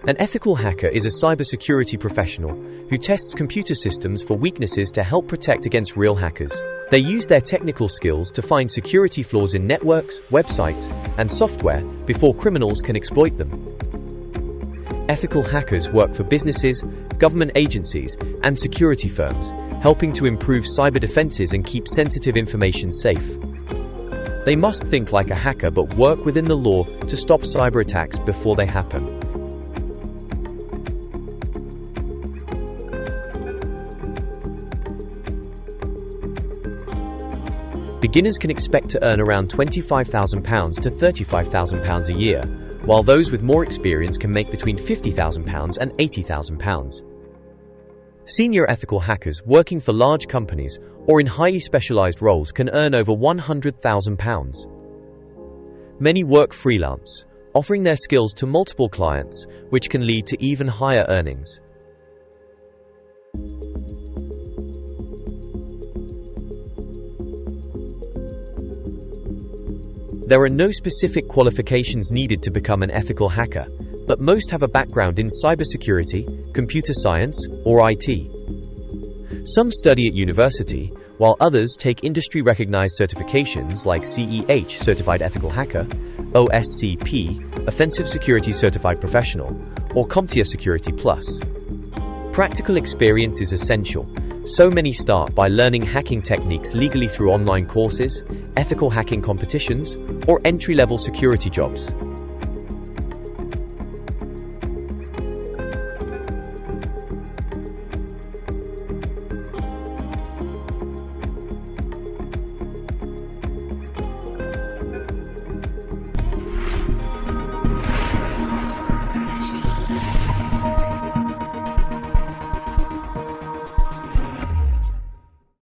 An ethical hacker is a cybersecurity professional who tests computer systems for weaknesses to help protect against real hackers. They use their technical skills to find security flaws in networks, websites, and software before criminals can exploit them. Ethical hackers work for businesses, government agencies, and security firms, helping to improve cyber defenses and keep sensitive information safe. They must think like a hacker but work within the law to stop cyber attacks before they happen. Beginners can expect to earn around £25,000 to £35,000 a year, while those with more experience can make between £50,000 and £80,000. Senior ethical hackers working for large companies or in highly specialized roles can earn over £100,000. Many work freelance, offering their skills to multiple clients, which can lead to even higher earnings. There are no specific qualifications needed to become an ethical hacker, but most have a background in cybersecurity, computer science, or IT. Some study at university, while others take industry-recognized certifications like CEH Certified Ethical Hacker, OSCP Offensive Security Certified Professional, or CompTIA Security Plus. Practical experience is essential, so many start by learning hacking techniques legally through online courses, ethical hacking competitions, or entry-level security jobs.